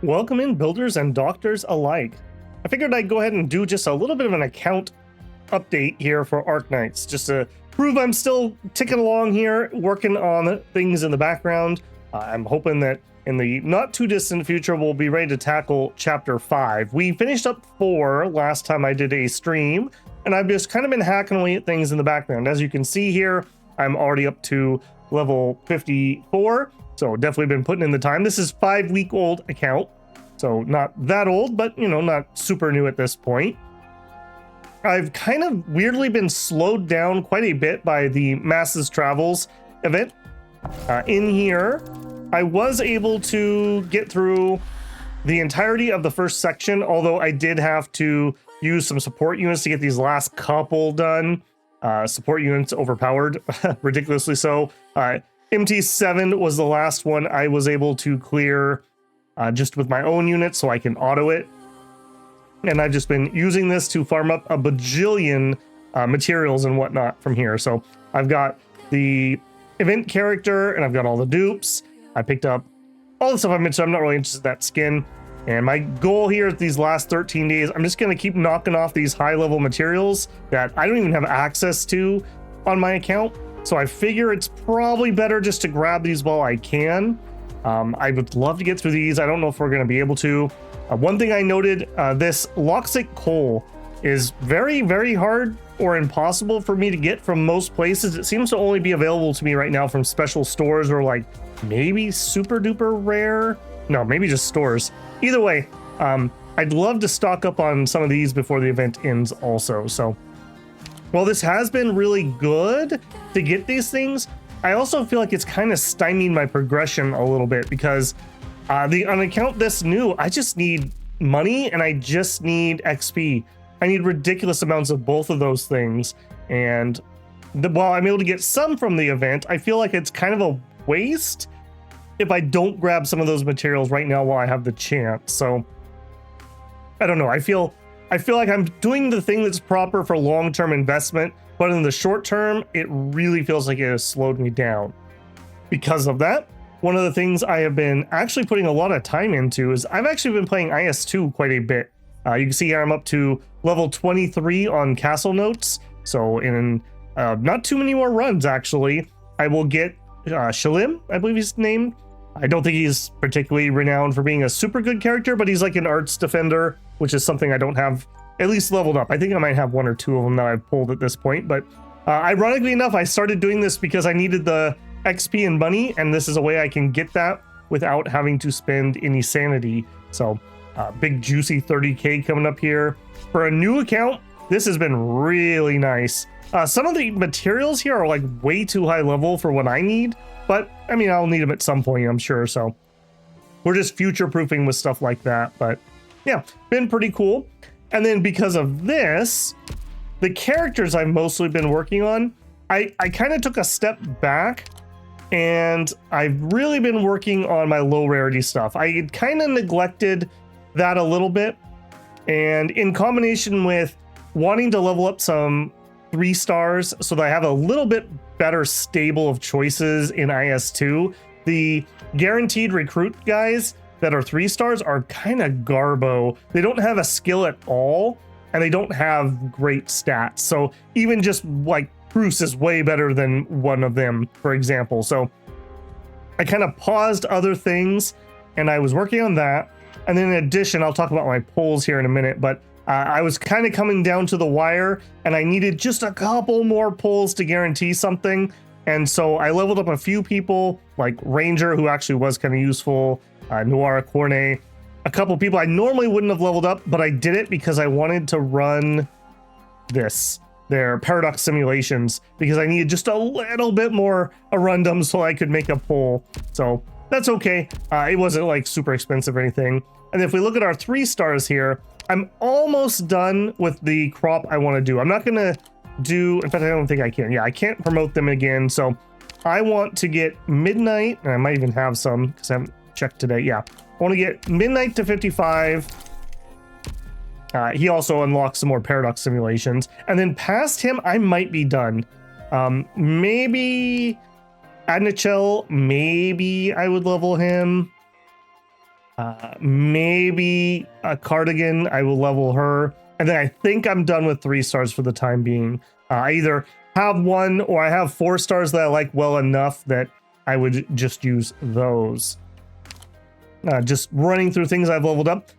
Welcome in, builders and doctors alike. I figured I'd go ahead and do just a little bit of an account update here for Arknights, just to prove I'm still ticking along here, working on things in the background. I'm hoping that in the not too distant future, we'll be ready to tackle Chapter 5. We finished up 4 last time I did a stream, and I've just kind of been hacking away at things in the background. As you can see here, I'm already up to level 54, so definitely been putting in the time. This is 5-week-old account, so not that old, but, you know, not super new at this point. I've kind of weirdly been slowed down quite a bit by the Masses Travels event. In here, I was able to get through the entirety of the first section, although I did have to use some support units to get these last couple done. Support units overpowered, ridiculously so. MT7 was the last one I was able to clear just with my own units, so I can auto it. And I've just been using this to farm up a bajillion materials and whatnot from here. So I've got the event character and I've got all the dupes. I picked up all the stuff I mentioned. I'm not really interested in that skin. And my goal here at these last 13 days, I'm just going to keep knocking off these high-level materials that I don't even have access to on my account. So I figure it's probably better just to grab these while I can. I would love to get through these. I don't know if we're going to be able to. One thing I noted, this Loxic coal is very, very hard or impossible for me to get from most places. It seems to only be available to me right now from special stores or like maybe super duper rare. No, maybe just stores. Either way, I'd love to stock up on some of these before the event ends also. So, while this has been really good to get these things, I also feel like it's kind of stymied my progression a little bit because on an account this new, I just need money and I just need XP. I need ridiculous amounts of both of those things. And while I'm able to get some from the event, I feel like it's kind of a waste if I don't grab some of those materials right now while I have the chance. So I don't know. I feel like I'm doing the thing that's proper for long-term investment, but in the short term, it really feels like it has slowed me down. Because of that, one of the things I have been actually putting a lot of time into is I've actually been playing IS2 quite a bit. You can see here I'm up to level 23 on Castle Notes. So in not too many more runs, actually, I will get Shalim, I believe he's named. I don't think he's particularly renowned for being a super good character, but he's like an arts defender, which is something I don't have at least leveled up. I think I might have 1 or 2 of them that I've pulled at this point. But ironically enough, I started doing this because I needed the XP and money, and this is a way I can get that without having to spend any sanity. So big juicy 30k coming up here. For a new account, this has been really nice. Some of the materials here are like way too high level for what I need, but I mean, I'll need them at some point, I'm sure. So we're just future proofing with stuff like that. But yeah, been pretty cool. And then because of this, the characters I've mostly been working on, I kind of took a step back and I've really been working on my low rarity stuff. I had kind of neglected that a little bit. And in combination with wanting to level up some 3 stars so that I have a little bit better stable of choices in IS2, the guaranteed recruit guys that are 3 stars are kind of garbo. They don't have a skill at all, and they don't have great stats. So even just like Bruce is way better than one of them, for example. So I kind of paused other things and I was working on that. And then in addition, I'll talk about my polls here in a minute, but I was kind of coming down to the wire and I needed just a couple more polls to guarantee something. And so I leveled up a few people like Ranger, who actually was kind of useful, Noir Cornet, a couple people I normally wouldn't have leveled up, but I did it because I wanted to run their paradox simulations, because I needed just a little bit more arundum so I could make a poll. So that's okay. It wasn't like super expensive or anything. And if we look at our 3 stars here, I'm almost done with the crop I want to do. I'm not going to do, in fact, I don't think I can. Yeah, I can't promote them again. So I want to get Midnight, and I might even have some because I haven't checked today. Yeah, I want to get Midnight to 55. He also unlocks some more paradox simulations. And then past him, I might be done. Maybe Adnichel, maybe I would level him. Maybe a Cardigan. I will level her. And then I think I'm done with 3 stars for the time being. I either have 1 or I have 4 stars that I like well enough that I would just use those. Just running through things I've leveled up.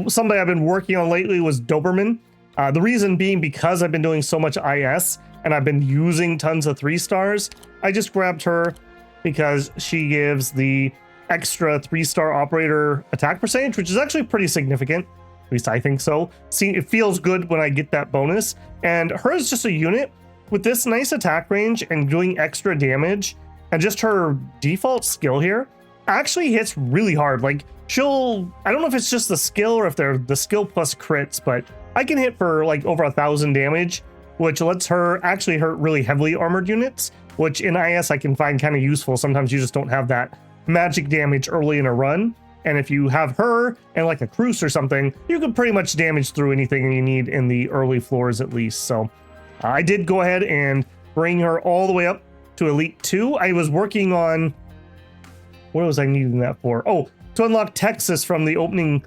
Somebody I've been working on lately was Doberman. The reason being because I've been doing so much IS and I've been using tons of 3 stars. I just grabbed her because she gives the extra 3-star operator attack percentage, which is actually pretty significant. At least I think so. See, it feels good when I get that bonus. And her is just a unit with this nice attack range and doing extra damage. And just her default skill here actually hits really hard. Like I don't know if it's just the skill or if they're the skill plus crits, but I can hit for like over 1,000 damage, which lets her actually hurt really heavily armored units, which in IS I can find kind of useful. Sometimes you just don't have that magic damage early in a run. And if you have her and like a Cruce or something, you can pretty much damage through anything you need in the early floors at least. So I did go ahead and bring her all the way up to Elite 2. I was working on, what was I needing that for? Oh, to unlock Texas from the opening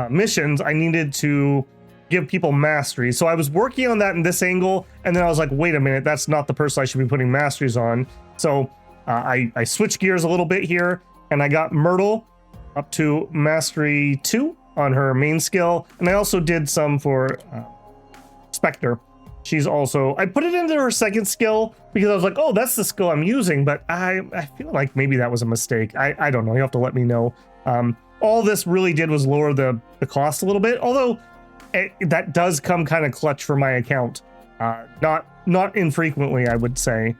missions, I needed to give people mastery. So I was working on that in this angle, and then I was like, wait a minute, that's not the person I should be putting masteries on. So I switched gears a little bit here, and I got Myrtle up to Mastery 2 on her main skill, and I also did some for Spectre. She's also, I put it into her second skill because I was like, oh, that's the skill I'm using, but I feel like maybe that was a mistake. I don't know, you have to let me know. All this really did was lower the cost a little bit, although that does come kind of clutch for my account. Not infrequently, I would say.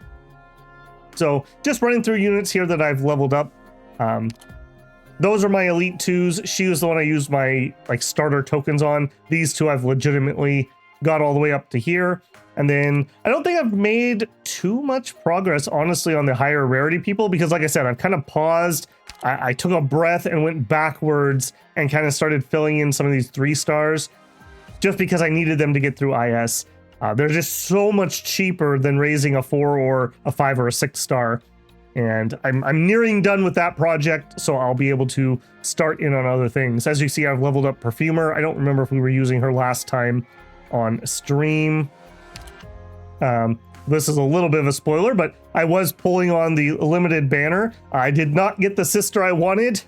So just running through units here that I've leveled up. Those are my Elite 2s. She was the one I used my like starter tokens on. These 2 I've legitimately got all the way up to here. And then I don't think I've made too much progress, honestly, on the higher rarity people, because like I said, I've kind of paused. I took a breath and went backwards and kind of started filling in some of these 3 stars just because I needed them to get through IS. They're just so much cheaper than raising a 4 or a 5 or a 6 star. And I'm nearing done with that project, so I'll be able to start in on other things. As you see, I've leveled up Perfumer. I don't remember if we were using her last time on stream. This is a little bit of a spoiler, but I was pulling on the limited banner. I did not get the sister I wanted.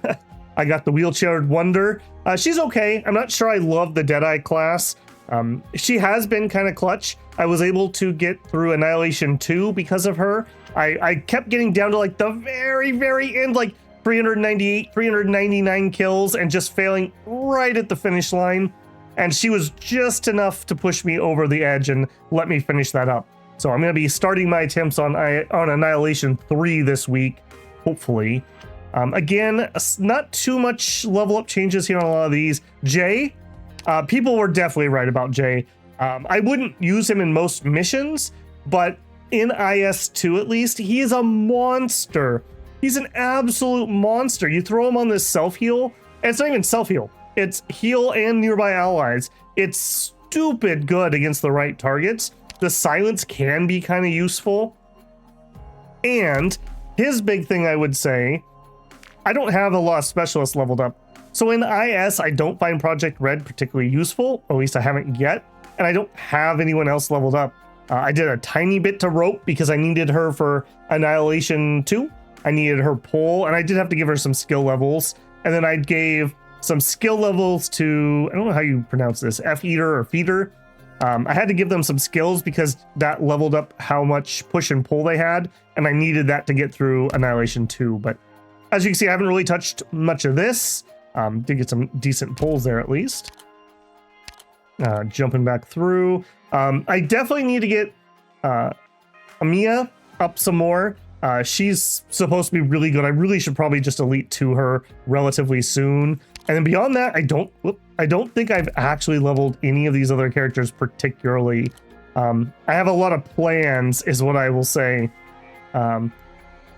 I got the wheelchaired Wonder. She's okay. I'm not sure I love the Deadeye class. She has been kind of clutch. I was able to get through Annihilation 2 because of her. I kept getting down to like the very, very end, like 398, 399 kills and just failing right at the finish line. And she was just enough to push me over the edge and let me finish that up. So I'm going to be starting my attempts on Annihilation 3 this week, hopefully. Again, not too much level up changes here on a lot of these. Jay, people were definitely right about Jay. I wouldn't use him in most missions, but in IS2 at least, he is a monster. He's an absolute monster. You throw him on this self-heal, and it's not even self-heal. It's heal and nearby allies. It's stupid good against the right targets. The silence can be kind of useful. And his big thing, I would say, I don't have a lot of specialists leveled up. So in IS, I don't find Project Red particularly useful, or at least I haven't yet. And I don't have anyone else leveled up. I did a tiny bit to Rope because I needed her for Annihilation 2. I needed her pull, and I did have to give her some skill levels. And then I gave some skill levels to, I don't know how you pronounce this, F-Eater or Feeder. I had to give them some skills because that leveled up how much push and pull they had, and I needed that to get through Annihilation 2. But as you can see, I haven't really touched much of this. Did get some decent pulls there at least. Jumping back through. I definitely need to get Amia up some more. She's supposed to be really good. I really should probably just Elite 2 her relatively soon. And then beyond that, I don't think I've actually leveled any of these other characters particularly. I have a lot of plans, is what I will say.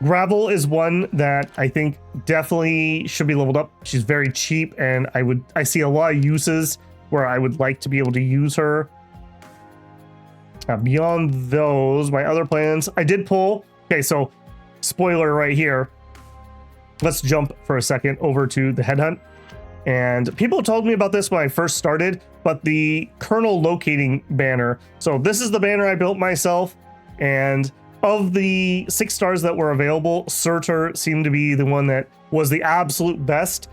Gravel is one that I think definitely should be leveled up. She's very cheap, and I see a lot of uses where I would like to be able to use her. Beyond those, my other plans, I did pull. Okay, so spoiler right here. Let's jump for a second over to the headhunt. And people told me about this when I first started, but the Colonel locating banner. So this is the banner I built myself, and of the 6 stars that were available, Surtur seemed to be the one that was the absolute best.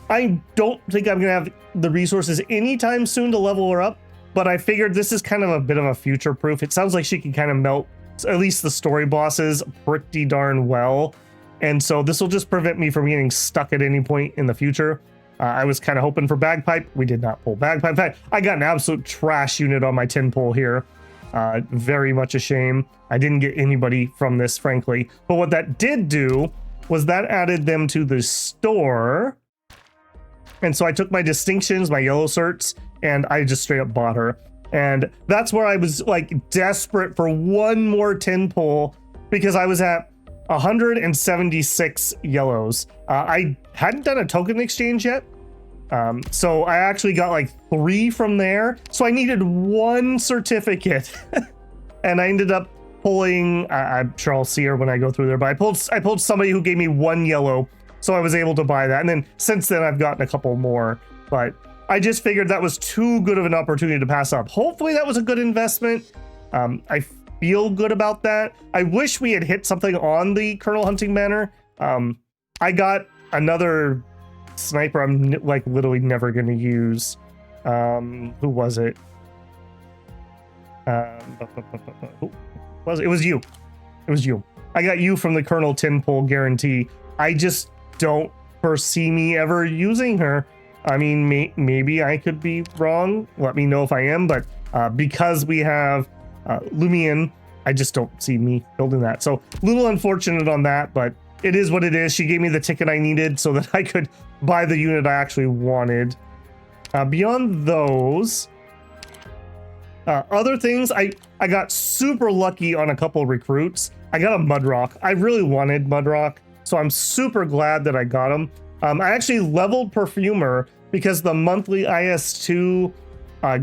I don't think I'm gonna have the resources anytime soon to level her up, but I figured this is kind of a bit of a future proof. It sounds like she can kind of melt at least the story bosses pretty darn well. And so this will just prevent me from getting stuck at any point in the future. I was kind of hoping for Bagpipe. We did not pull Bagpipe. In fact, I got an absolute trash unit on my 10 pull here. Very much a shame. I didn't get anybody from this, frankly. But what that did do was that added them to the store. And so I took my distinctions, my yellow certs, and I just straight up bought her. And that's where I was like desperate for one more 10 pull because I was at 176 yellows. I hadn't done a token exchange yet. So I actually got like 3 from there. So I needed 1 certificate and I ended up pulling, I'm sure I'll see her when I go through there, but I pulled somebody who gave me 1 yellow. So I was able to buy that. And then since then I've gotten a couple more, but I just figured that was too good of an opportunity to pass up. Hopefully that was a good investment. I feel good about that. I wish we had hit something on the Colonel hunting banner. I got another sniper I'm like literally never going to use. Who was it? It was you. It was you. I got you from the Colonel 10 pull guarantee. I just don't foresee me ever using her. I mean, maybe I could be wrong. Let me know if I am, but because we have Lumion, I just don't see me building that. So a little unfortunate on that, but it is what it is. She gave me the ticket I needed so that I could buy the unit I actually wanted. Beyond those, other things, I got super lucky on a couple of recruits. I got a Mudrock. I really wanted Mudrock, so I'm super glad that I got him. I actually leveled Perfumer because the monthly IS2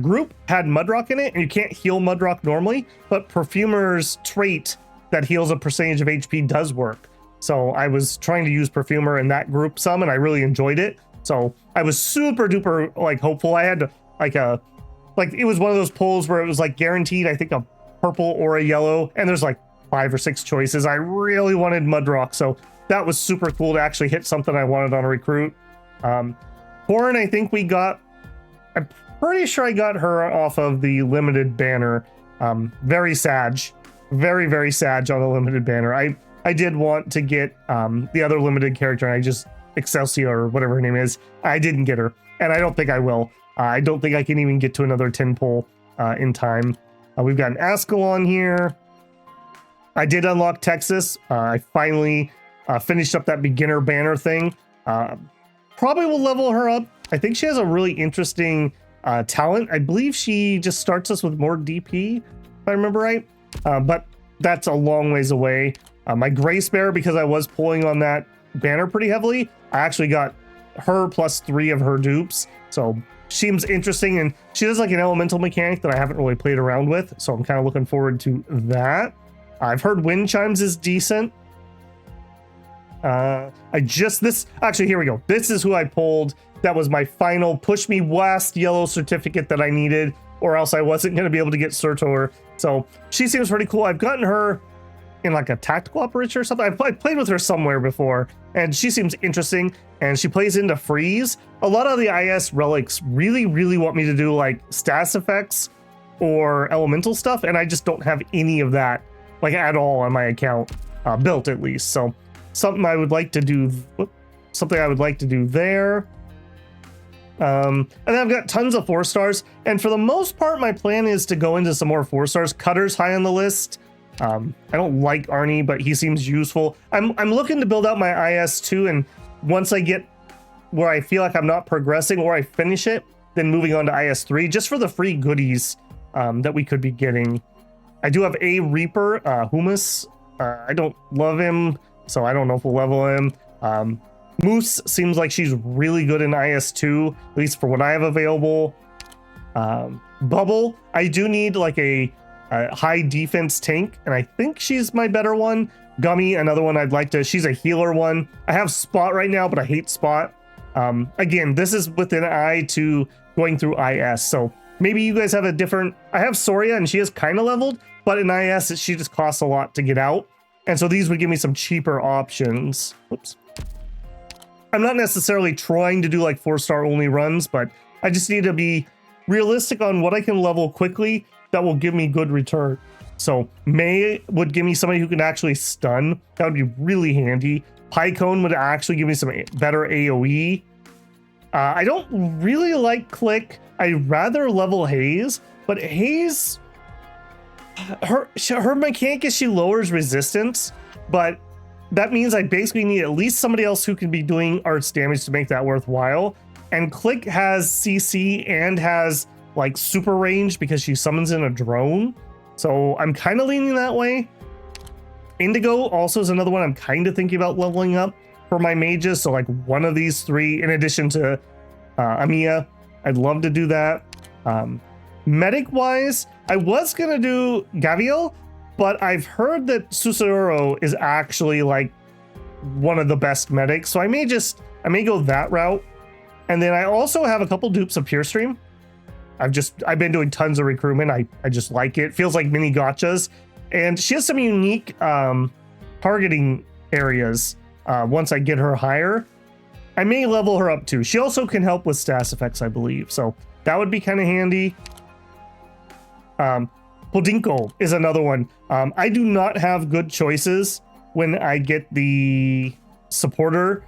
group had Mudrock in it, and you can't heal Mudrock normally, but Perfumer's trait that heals a percentage of HP does work. So I was trying to use Perfumer in that group some, and I really enjoyed it. So I was super duper like hopeful. I had to, it was one of those pulls where it was like guaranteed, I think, a purple or a yellow, and there's like 5 or 6 choices. I really wanted Mudrock, so that was super cool to actually hit something I wanted on a recruit. Corin, I think we got, I'm pretty sure I got her off of the limited banner. Very Sag, very Sag on the limited banner. I did want to get the other limited character, and I just, Excelsior or whatever her name is, I didn't get her, and I don't think I will. I don't think I can even get to another 10 pull in time. We've got an Ascalon here. I did unlock Texas. I finally finished up that beginner banner thing. Probably will level her up. I think she has a really interesting talent. I believe she just starts us with more DP, if I remember right. But that's a long ways away. My Gray Spare, because I was pulling on that banner pretty heavily, I actually got her plus 3 of her dupes. So she seems interesting, and she does like an elemental mechanic that I haven't really played around with. So I'm kind of looking forward to that. I've heard Wind Chimes is decent. Actually, here we go. This is who I pulled. That was my final push me last yellow certificate that I needed, or else I wasn't going to be able to get Surtur. So she seems pretty cool. I've gotten her in like a tactical operation or something. I've played with her somewhere before, and she seems interesting, and she plays into freeze. A lot of the IS relics really want me to do like status effects or elemental stuff, and I just don't have any of that like at all on my account, built at least. So something I would like to do there. And then I've got tons of 4 stars, and for the most part my plan is to go into some more 4 stars. Cutter's high on the list. I don't like Arnie, but he seems useful. I'm looking to build out my IS2, and once I get where I feel like I'm not progressing, or I finish it, then moving on to IS3 just for the free goodies that we could be getting. I do have a Reaper, Humus. I don't love him, so I don't know if we'll level him. Moose seems like she's really good in IS2, at least for what I have available. Bubble, I do need like a high defense tank, and I think she's my better one. Gummy, another one I'd like to, she's a healer one. I have Spot right now, but I hate Spot. Again, this is with an eye to going through IS. So maybe you guys have a different, I have Soria and she is kind of leveled, but in IS, she just costs a lot to get out. And so these would give me some cheaper options. Whoops. I'm not necessarily trying to do like 4-star only runs, but I just need to be realistic on what I can level quickly that will give me good return. So May would give me somebody who can actually stun. That would be really handy. Pycone would actually give me some better AoE. I don't really like Click. I'd rather level Haze, but Haze, her mechanic is she lowers resistance, but that means I basically need at least somebody else who can be doing arts damage to make that worthwhile. And Click has CC and has like super range because she summons in a drone. So I'm kind of leaning that way. Indigo also is another one I'm kind of thinking about leveling up for my mages. So like one of these three in addition to Amiya. I'd love to do that. Medic wise, I was going to do Gaviel, but I've heard that Susurro is actually like one of the best medics. So I may go that route. And then I also have a couple dupes of Pure Stream. I've been doing tons of recruitment. I just like it. Feels like mini gotchas. And she has some unique targeting areas once I get her higher. I may level her up too. She also can help with status effects, I believe. So that would be kind of handy. Podinko is another one. I do not have good choices when I get the supporter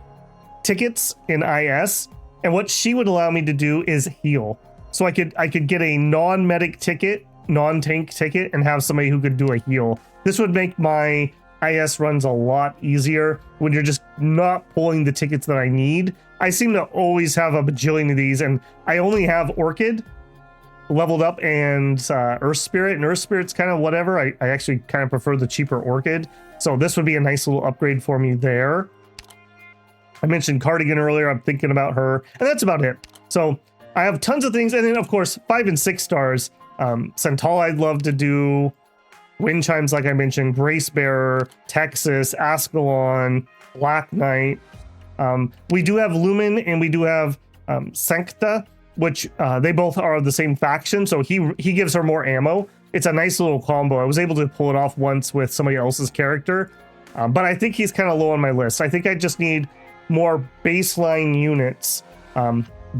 tickets in IS. And what she would allow me to do is heal. So I could get a non-medic ticket, non-tank ticket, and have somebody who could do a heal. This would make my IS runs a lot easier when you're just not pulling the tickets that I need. I seem to always have a bajillion of these, and I only have Orchid leveled up and Earth Spirit, and Earth Spirit's kind of whatever. I actually kind of prefer the cheaper Orchid. So this would be a nice little upgrade for me there. I mentioned Cardigan earlier. I'm thinking about her, and that's about it. So I have tons of things. And then, of course, 5 and 6 stars. Centaur I'd love to do. Wind Chimes, like I mentioned. Grace Bearer, Texas, Ascalon, Black Knight. We do have Lumen, and we do have Sancta, which they both are the same faction. So he gives her more ammo. It's a nice little combo. I was able to pull it off once with somebody else's character. But I think he's kind of low on my list. I think I just need more baseline units.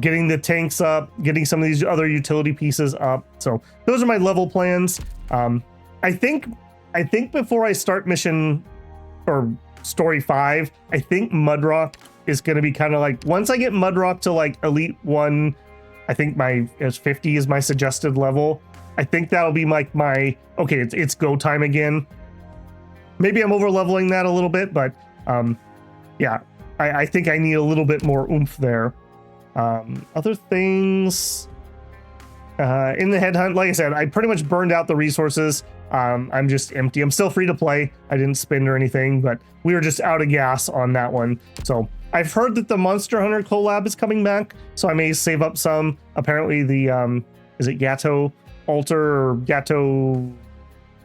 Getting the tanks up, getting some of these other utility pieces up. So those are my level plans. I think before I start mission or story 5, I think Mudrock is going to be kind of like, once I get Mudrock to like Elite 1, I think my 50 is my suggested level. I think that'll be like my okay, it's go time again. Maybe I'm over leveling that a little bit, but yeah, I think I need a little bit more oomph there. Other things in the headhunt, like I said, I pretty much burned out the resources. I'm just empty. I'm still free to play. I didn't spend or anything, but we were just out of gas on that one. So I've heard that the Monster Hunter collab is coming back, so I may save up some. Apparently the is it Gato Alter or Gato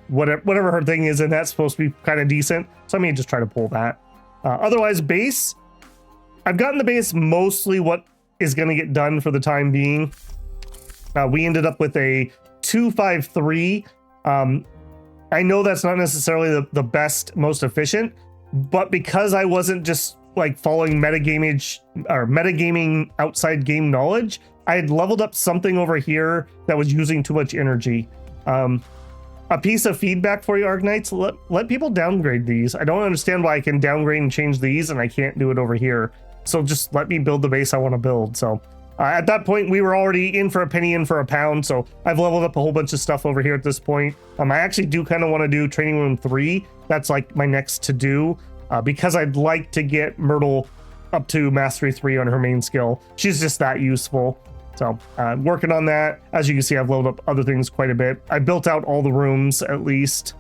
whatever her thing is, and that's supposed to be kind of decent. So I may just try to pull that. Otherwise, base, I've gotten the base mostly what is going to get done for the time being. We ended up with a 253. I know that's not necessarily the best, most efficient, but because I wasn't just like following metagaming outside game knowledge, I had leveled up something over here that was using too much energy. A piece of feedback for you, Arknights, let people downgrade these. I don't understand why I can downgrade and change these and I can't do it over here. So just let me build the base I want to build. So at that point, we were already in for a penny, in for a pound. So I've leveled up a whole bunch of stuff over here at this point. I actually do kind of want to do Training Room 3. That's like my next to do because I'd like to get Myrtle up to Mastery 3 on her main skill. She's just that useful. So I'm working on that. As you can see, I've leveled up other things quite a bit. I built out all the rooms at least.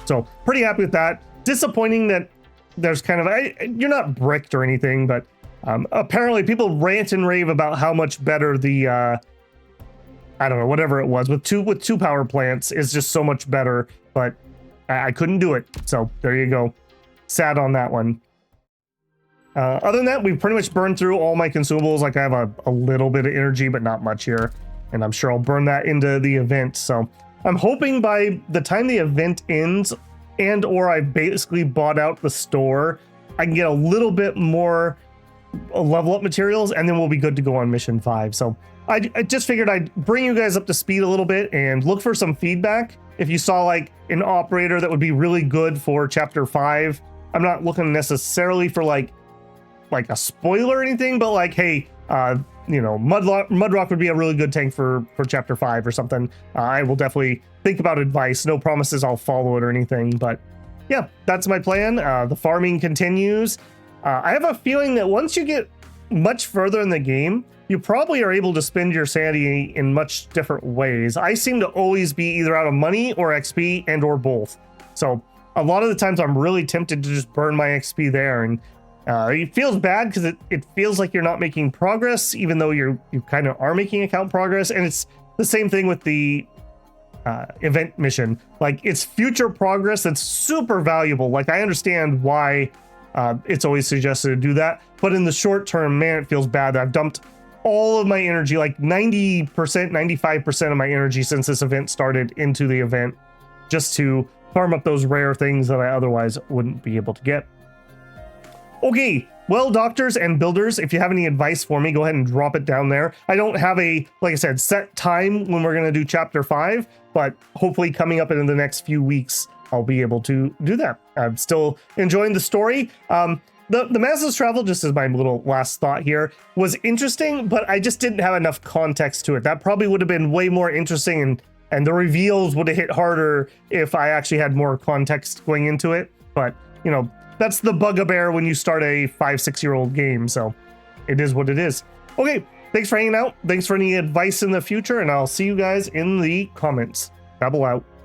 So pretty happy with that. Disappointing that there's kind of, you're not bricked or anything, but apparently people rant and rave about how much better the, I don't know, whatever it was with two power plants is just so much better, but I couldn't do it. So there you go. Sad on that one. Other than that, we've pretty much burned through all my consumables. Like I have a little bit of energy, but not much here. And I'm sure I'll burn that into the event. So I'm hoping by the time the event ends and or I basically bought out the store, I can get a little bit more level up materials and then we'll be good to go on mission 5. So I just figured I'd bring you guys up to speed a little bit and look for some feedback. If you saw like an operator that would be really good for chapter 5, I'm not looking necessarily for like a spoiler or anything, but like, hey, you know, Mudrock would be a really good tank for chapter 5 or something. I will definitely think about advice. No promises I'll follow it or anything, but yeah, that's my plan. The farming continues. I have a feeling that once you get much further in the game, you probably are able to spend your sanity in much different ways. I seem to always be either out of money or XP and or both. So a lot of the times I'm really tempted to just burn my XP there, and it feels bad because it feels like you're not making progress, even though you kind of are making account progress. And it's the same thing with the event mission. Like, it's future progress that's super valuable. Like, I understand why it's always suggested to do that, but in the short term, man, it feels bad that I've dumped all of my energy, like 90%, 95% of my energy since this event started, into the event just to farm up those rare things that I otherwise wouldn't be able to get. Okay, well, doctors and builders, if you have any advice for me, go ahead and drop it down there. I don't have a, like I said, set time when we're going to do chapter 5, but hopefully coming up in the next few weeks, I'll be able to do that. I'm still enjoying the story. The Massless Travel, just as my little last thought here, was interesting, but I just didn't have enough context to it. That probably would have been way more interesting, and the reveals would have hit harder if I actually had more context going into it. But, you know, that's the bugaboo when you start a 5-6-year-old game, so it is what it is. Okay, thanks for hanging out. Thanks for any advice in the future, and I'll see you guys in the comments. Babble out.